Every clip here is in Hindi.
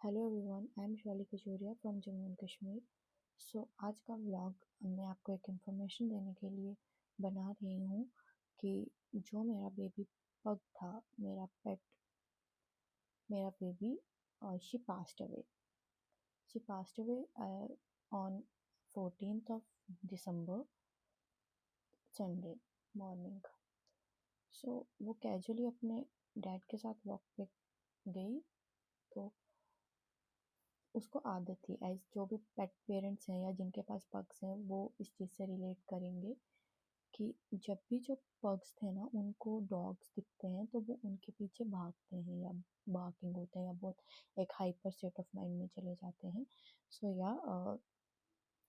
Hello everyone, I am Shivali Kachoria from Jammu and Kashmir. आज का व्लॉग मैं आपको एक इन्फॉर्मेशन देने के लिए बना रही हूँ कि जो मेरा बेबी पग था, मेरा पेट, मेरा baby, she passed away. She passed away on 14th of December, Sunday morning. वो कैजुअली अपने डैड के साथ वॉक पे गई। तो उसको आदत थी, एज जो भी पेट पेरेंट्स हैं या जिनके पास पग्स हैं वो इस चीज़ से रिलेट करेंगे कि जब भी जो पग्स थे ना, उनको डॉग्स दिखते हैं तो वो उनके पीछे भागते हैं या बार्किंग होते हैं या बहुत एक हाइपर स्टेट ऑफ माइंड में चले जाते हैं।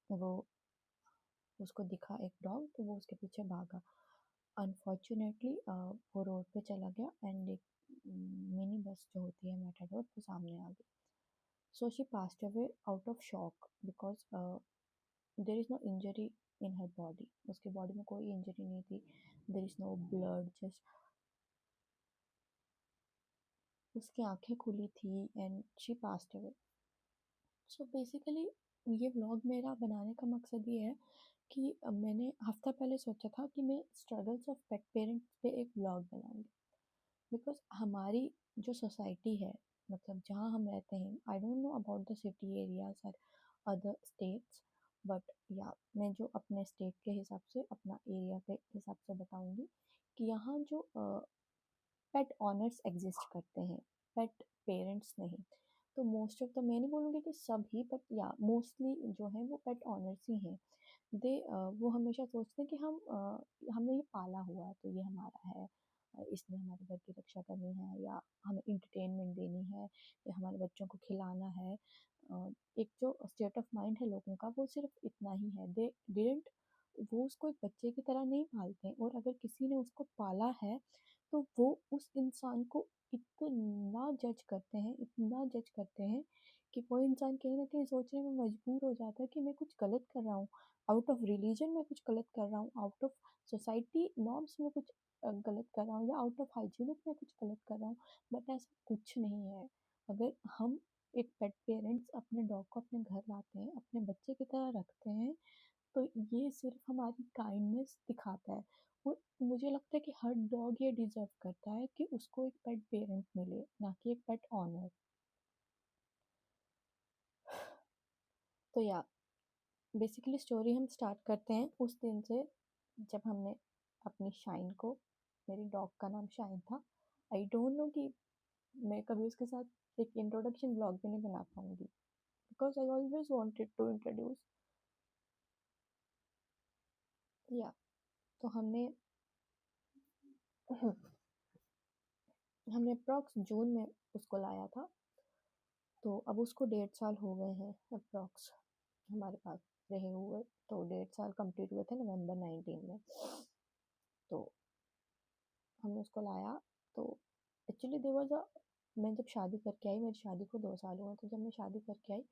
वो उसको दिखा एक डॉग तो वो उसके पीछे भागा। अनफॉर्चुनेटली वो रोड पे चला गया एंड एक मिनी बस जो होती है मेटाडोर वो सामने आ गई। So she passed away out of shock because there is no injury in her body. उसके बॉडी में कोई इंजरी नहीं थी। There is no blood, just उसकी आंखें खुली थी and she passed away. So basically ये व्लॉग मेरा बनाने का मकसद ये है कि मैंने हफ्ता पहले सोचा था कि मैं स्ट्रगल्स ऑफ पेट पेरेंट्स पे एक व्लॉग बनाऊंगी। बिकॉज हमारी जो सोसाइटी है, मतलब जहाँ हम रहते हैं, I don't know about the city areas और अदर स्टेट्स, बट या मैं जो अपने स्टेट के हिसाब से, अपना एरिया के हिसाब से बताऊंगी कि यहाँ जो पेट ऑनर्स एग्जिस्ट करते हैं, पेट पेरेंट्स नहीं। तो मोस्ट ऑफ द, मैं नहीं बोलूँगी कि सभी, बट या मोस्टली जो है वो पेट ऑनर्स ही हैं। दे वो हमेशा सोचते हैं कि हमने ये पाला हुआ है तो ये हमारा है, इसने हमारे घर की रक्षा करनी है या हमें इंटरटेनमेंट देनी है या हमारे बच्चों को खिलाना है। एक जो स्टेट ऑफ माइंड है लोगों का वो सिर्फ इतना ही है। दे डिडंट वो उसको एक बच्चे की तरह नहीं पालते हैं, और अगर किसी ने उसको पाला है तो वो उस इंसान को इतना जज करते हैं, इतना जज करते हैं कि वो इंसान कहीं ना कहीं सोचने में मजबूर हो जाता है कि मैं कुछ गलत कर रहा हूँ, आउट ऑफ रिलीजन में कुछ गलत कर रहा हूँ, आउट ऑफ सोसाइटी नॉर्म्स में कुछ गलत कर रहा हूँ, या आउट ऑफ हाइजीनिक में कुछ गलत कर रहा हूँ। बट ऐसा कुछ नहीं है। अगर हम एक पेट पेरेंट्स अपने डॉग को अपने घर लाते हैं, अपने बच्चे की तरह रखते हैं, तो ये सिर्फ हमारी काइंडनेस दिखाता है। और मुझे लगता है कि हर डॉग ये डिजर्व करता है कि उसको एक पेट पेरेंट मिले, ना कि एक पेट ऑनर। तो या बेसिकली स्टोरी हम स्टार्ट करते हैं उस दिन से जब हमने अपनी शाइन को, मेरी डॉग का नाम शाइन था। आई डोंट नो कि मैं कभी उसके साथ एक इंट्रोडक्शन ब्लॉग भी नहीं बना पाऊंगी, because I always wanted to introduce. या तो हमने अप्रॉक्स जून में उसको लाया था। तो अब उसको 1.5 साल हो गए हैं अप्रॉक्स हमारे पास रहे हुए। तो 1.5 साल कंप्लीट हुए थे November 19 में। तो हमने उसको लाया। तो एक्चुअली देयर वाज अ, मैं जब शादी करके आई, मेरी शादी को 2 साल हुए, तो जब मैं शादी करके आई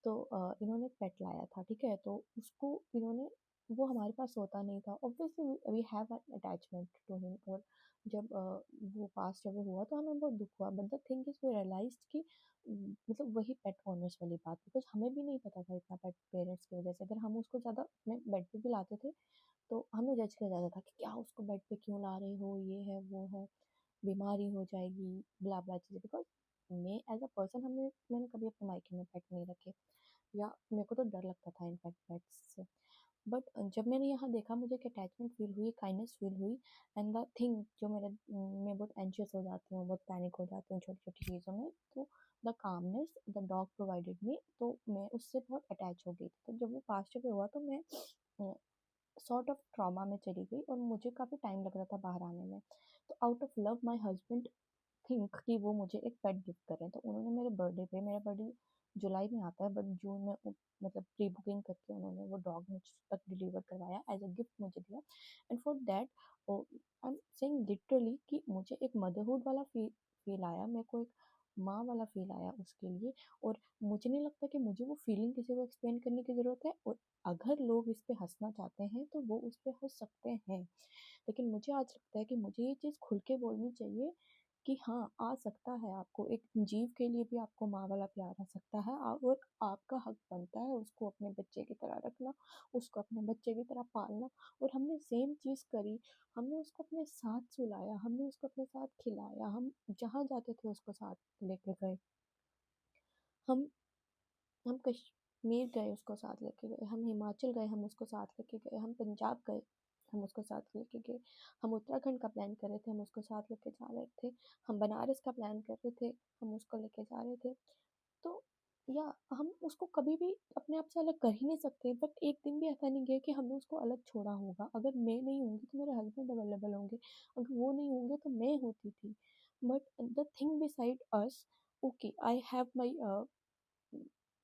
तो इन्होंने पेट लाया था, ठीक है। तो उसको इन्होंने, वो हमारे पास होता नहीं था, obviously we have an attachment to him. और जब वो पास जब हुआ तो हमें बहुत दुख हुआ, but the thing is we realised कि मतलब वही पेट ओनर्स वाली बात, बिकॉज हमें भी नहीं पता था इतना पेट पेरेंट्स की वजह से। अगर हम उसको ज़्यादा अपने बेड पे भी लाते थे तो हमें जज किया जाता था कि क्या उसको बेड पे क्यों ला रहे हो, ये है वो है, बीमारी हो जाएगी, ब्ला ब्ला चीज़ें। बिकॉज मैं एज अ पर्सन, मैंने कभी अपने मायके में पेट नहीं रखे, या मेरे को तो डर लगता था इनफैक्ट पेट्स से। बट जब मैंने यहाँ देखा मुझे एक अटैचमेंट फील हुई, काइंडनेस फील हुई। एंड द थिंग जो मैं बहुत एंशियस हो जाती हूँ, बहुत पैनिक हो जाती हूँ छोटी छोटी चीज़ों में। तो the calmness the dog provided me, तो मैं उससे बहुत अटैच हो गई थी। तो जब वो पास्ट पे हुआ तो मैं सॉर्ट ऑफ ट्रॉमा में चली गई और मुझे काफ़ी टाइम लग रहा था बाहर आने में। तो out of love my husband think कि वो मुझे एक पेट गिफ्ट करें, तो उन्होंने मेरे बर्थडे पे, मेरा बर्थडे जुलाई में आता है बट जून में मतलब प्री बुकिंग करके उन्होंने वो डॉग मुझ तक डिलीवर करवाया, एज अ गिफ्ट मुझे दिया। And for that I am saying literally कि मुझे एक मदरहुड वाला फील आया, मेरे को एक माँ वाला फील आया उसके लिए। और मुझे नहीं लगता कि मुझे वो फीलिंग किसी को एक्सप्लेन करने की ज़रूरत है। और अगर लोग इस पे हंसना चाहते हैं तो वो उस पे हंस सकते हैं, लेकिन मुझे आज लगता है कि मुझे ये चीज़ खुल के बोलनी चाहिए कि हाँ, आ सकता है आपको, एक जीव के लिए भी आपको माँ वाला प्यार आ सकता है, और आपका हक बनता है उसको अपने बच्चे की तरह रखना, उसको अपने बच्चे की तरह पालना। और हमने सेम चीज़ करी, हमने उसको अपने साथ सुलाया, हमने उसको अपने साथ खिलाया, हम जहाँ जाते थे उसको साथ लेके गए, हम हम कश्मीर गए उसको साथ लेके गए, हम हिमाचल गए हम उसको साथ लेके गए, हम पंजाब गए हम उसको साथ लेके गए, हम उत्तराखंड का प्लान कर रहे थे हम उसको साथ लेके जा रहे थे, हम बनारस का प्लान कर रहे थे हम उसको लेके जा रहे थे। तो या हम उसको कभी भी अपने आप से अलग कर ही नहीं सकते, बट एक दिन भी ऐसा नहीं गया कि हमने उसको अलग छोड़ा होगा। अगर मैं नहीं होंगी तो मेरे हस्बैंड अवेलेबल होंगे, अगर वो नहीं होंगे तो मैं होती थी। But the thing beside us, okay I have my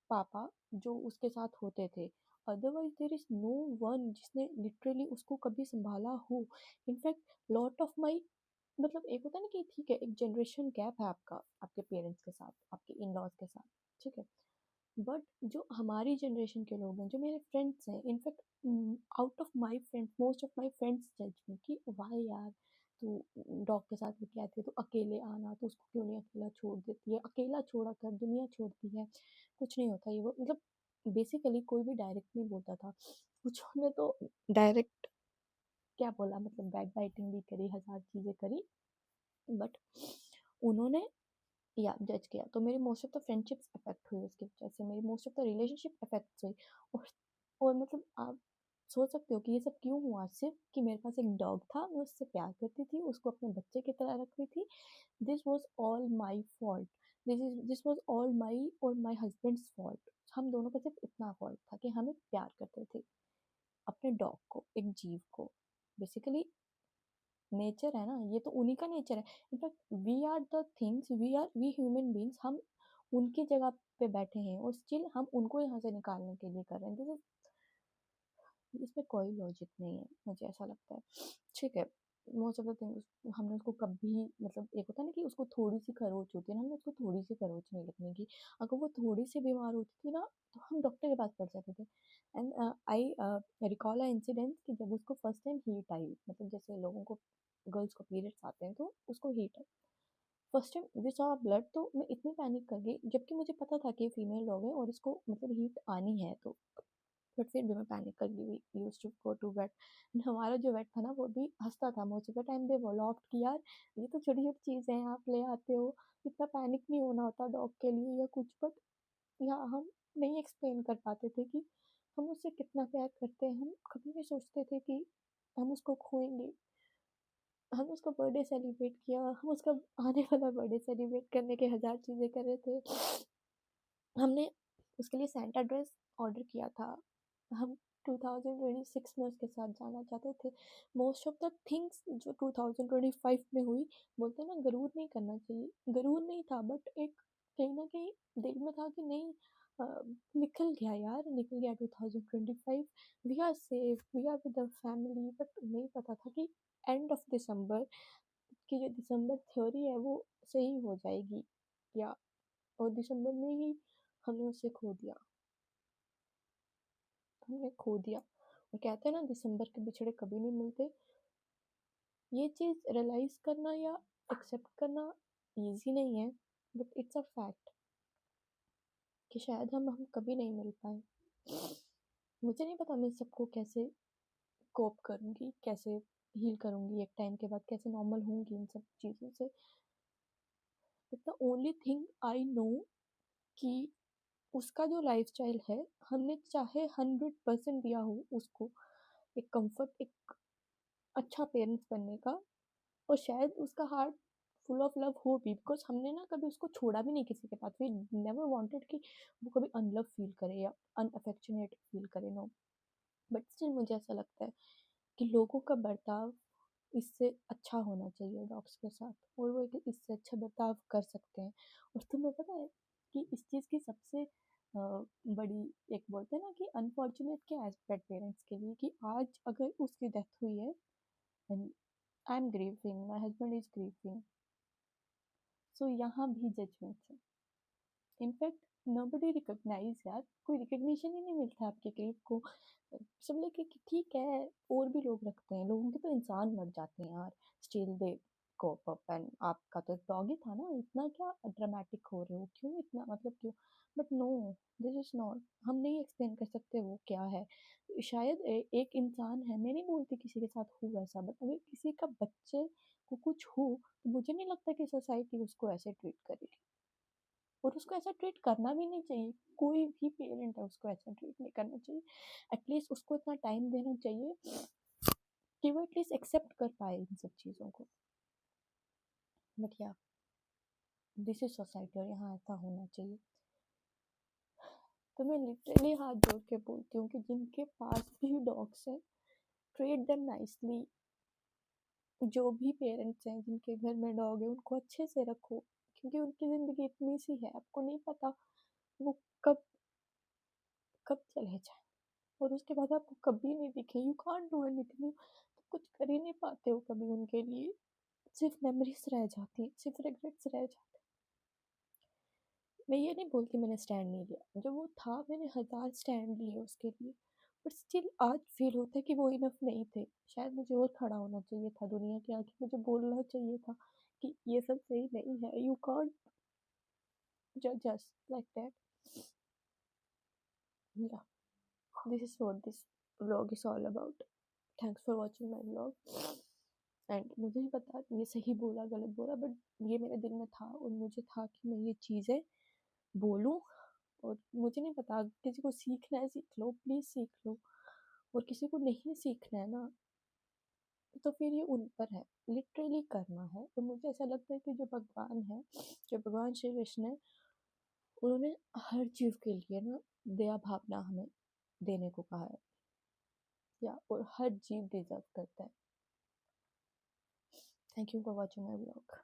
papa जो उसके साथ होते थे, otherwise there is no one जिसने लिटरली उसको कभी संभाला हो। इनफैक्ट लॉट ऑफ माई, मतलब एक होता है ना कि ठीक है एक जनरेशन गैप है आपका आपके पेरेंट्स के साथ, आपके इन लॉज के साथ, ठीक है, बट जो हमारी जनरेशन के लोग हैं, जो मेरे फ्रेंड्स हैं, in fact out of my friends, most of my friends जज मी कि वाई यार तू डॉग के साथ लेके आती है, तो अकेले आना, तो उसको क्यों नहीं अकेला छोड़ देती है, अकेला छोड़ा कर दुनिया छोड़ती है, कुछ नहीं होता ये वो, मतलब बेसिकली कोई भी डायरेक्ट नहीं बोलता था, कुछ ने तो डायरेक्ट क्या बोला, मतलब बैक बाइटिंग भी करी, हजार चीजें करी, बट उन्होंने या जज किया, तो मेरी most of the friendships affect हुई उसकी वजह से, मेरी most of the relationship affect हुई। और मतलब आप सोच सकते हो कि ये सब क्यों हुआ, सिर्फ कि मेरे पास एक डॉग था, मैं उससे प्यार करती थी, उसको अपने बच्चे की तरह रखती थी। This was all my fault, this was all my और माई हस्बैंड्स फॉल्ट। हम दोनों का सिर्फ इतना फॉल्ट था कि हमें प्यार करते थे अपने डॉग को, एक जीव को। बेसिकली नेचर है ना, ये तो उन्हीं का नेचर है। In fact we are the things, we human beings, हम उनकी जगह पे बैठे हैं और स्टिल हम उनको यहाँ से निकालने के लिए कर रहे हैं। दिस इसमें कोई लॉजिक नहीं है, मुझे ऐसा लगता है। ठीक है, मोस्ट ऑफ द थिंग्स हमने उसको कभी, मतलब एक होता है ना कि उसको थोड़ी सी खरोच होती है ना, हमने उसको थोड़ी सी खरोच नहीं लगने की। अगर वो थोड़ी सी बीमार होती थी ना, तो हम डॉक्टर के पास पड़ जाते थे। And I recall a incident कि जब उसको फर्स्ट टाइम हीट आई, मतलब जैसे लोगों को गर्ल्स को पीरियड्स आते हैं तो उसको हीट आई, first time we saw blood, तो मैं इतनी पैनिक कर गई, जबकि मुझे पता था कि ये फीमेल डॉग है और इसको मतलब हीट आनी है, तो बट फिर भी मैं पैनिक कर गई, we used to go to vet. एंड हमारा जो वेट था ना वो भी हंसता था most of the time, they वो लॉफ्ट कि यार ये तो छोटी छोटी चीज़ें हैं आप ले आते हो, इतना पैनिक नहीं होना होता डॉग के लिए या कुछ। बट या हम नहीं एक्सप्लेन कर पाते थे कि हम उससे कितना प्यार करते हैं, हम कभी नहीं सोचते थे कि हम उसको खोएंगे। हम उसका बर्थडे सेलिब्रेट किया, हम उसका आने वाला बर्थडे सेलिब्रेट करने के हजार चीज़ें कर रहे थे। हमने उसके लिए सेंटा ड्रेस ऑर्डर किया था, हम 2026 में उसके साथ जाना चाहते थे। मोस्ट ऑफ द थिंग्स जो 2025 में हुई, बोलते हैं ना गरूर नहीं करना चाहिए, गरूर नहीं था, बट एक कहीं ना कहीं दिल में था कि नहीं, अ, निकल गया यार, निकल गया 2025, we are safe, we are with the family. बट नहीं पता था कि एंड ऑफ दिसंबर की जो दिसंबर थ्योरी है वो सही हो जाएगी, या और दिसंबर में ही हमने उसे खो दिया, हमने खो दिया। और कहते हैं ना दिसंबर के बिछड़े कभी नहीं मिलते, ये चीज़ रियलाइज करना या एक्सेप्ट करना इजी नहीं है, बट इट्स अ फैक्ट कि शायद हम कभी नहीं मिल पाए। मुझे नहीं पता मैं सबको कैसे कोप करूँगी, कैसे हील करूँगी एक टाइम के बाद, कैसे नॉर्मल होंगी इन सब चीज़ों से। But the only thing I know कि उसका जो लाइफस्टाइल है, हमने चाहे 100% दिया हो उसको एक कंफर्ट, एक अच्छा पेरेंट्स बनने का, और शायद उसका हार्ट फुल ऑफ लव हो भी, बिकॉज हमने ना कभी उसको छोड़ा भी नहीं किसी के पास, वी नेवर वांटेड कि वो कभी अनलव फील करे या अनअफेक्शनेट फील करे, नो। बट स्टिल मुझे ऐसा लगता है कि लोगों का बर्ताव इससे अच्छा होना चाहिए डॉग्स के साथ, और वो एक इससे अच्छा बर्ताव कर सकते हैं। और तुम्हें पता है कि इस चीज़ की सबसे बड़ी, एक बोलते हैं ना कि अनफॉर्चुनेट क्या एस्पेक्ट पेरेंट्स के लिए, कि आज अगर उसकी डेथ हुई है and I am grieving, my husband is grieving, so यहाँ भी जजमेंट है। इनफैक्ट नोबडी रिकॉग्नाइज, यार कोई रिकग्निशन ही नहीं मिलता आपके ग्रीव को। सब लोग कि ठीक है, और भी लोग रखते हैं, लोगों के तो इंसान मर जाते हैं यार, still they cope up and आपका तो एक डॉग ही था ना, इतना क्या ड्रामेटिक हो रहे हो, क्यों इतना, मतलब क्यों? But no, this is not, हम नहीं एक्सप्लेन कर सकते वो क्या है। शायद एक इंसान है, मैं नहीं बोलती किसी के साथ हो वैसा, बट अगर किसी का बच्चे को कुछ हो तो मुझे नहीं लगता कि सोसाइटी उसको ऐसे ट्रीट करेगी, और उसको ऐसा ट्रीट करना भी नहीं चाहिए। कोई भी पेरेंट है उसको ऐसा ट्रीट नहीं करना चाहिए। एटलीस्ट उसको इतना टाइम देना चाहिए कि वो एटलीस्ट एक्सेप्ट कर पाए इन सब चीज़ों को। बट या, दिस इज सोसाइटी और यहाँ ऐसा होना चाहिए। तो मैं लिटरली हाथ जोड़ के बोलती हूँ कि जिनके पास भी डॉग्स हैं, ट्रीट देम नाइसली। जो भी पेरेंट्स हैं जिनके घर में डॉग है, उनको अच्छे से रखो, क्योंकि उनकी ज़िंदगी इतनी सी है, आपको नहीं पता वो कब कब चले जाए, और उसके बाद आपको कभी नहीं दिखे। यू कांट डू एनीथिंग, तो कुछ कर ही नहीं पाते हो कभी उनके लिए। सिर्फ मेमोरीज रह जाती है, सिर्फ रिग्रेट्स रह जाते। मैं ये नहीं बोलती मैंने स्टैंड नहीं लिया, जब वो था मैंने 1000 स्टैंड लिए उसके लिए, बट स्टिल आज फील होता है कि वो इनफ नहीं थे। शायद मुझे और खड़ा होना चाहिए था दुनिया के आगे, मुझे बोलना चाहिए था कि ये सब सही नहीं है, यू कांट जज अस लाइक दैट। या, this is what this vlog is all about. Thanks for watching my vlog. And मुझे नहीं पता ये सही बोला गलत बोला, बट ये मेरे दिल में था और मुझे था कि मैं ये चीज़ें बोलूं। और मुझे नहीं पता, किसी को सीखना है सीख लो, प्लीज़ सीख लो, और किसी को नहीं सीखना है ना, तो फिर ये उन पर है, लिटरली करना है। तो मुझे ऐसा लगता है कि जो भगवान है, जो भगवान श्री कृष्ण है, उन्होंने हर चीज़ के लिए ना दया भावना हमें देने को कहा है, या और हर जीव डिजर्व करता है। Thank you for watching my blog.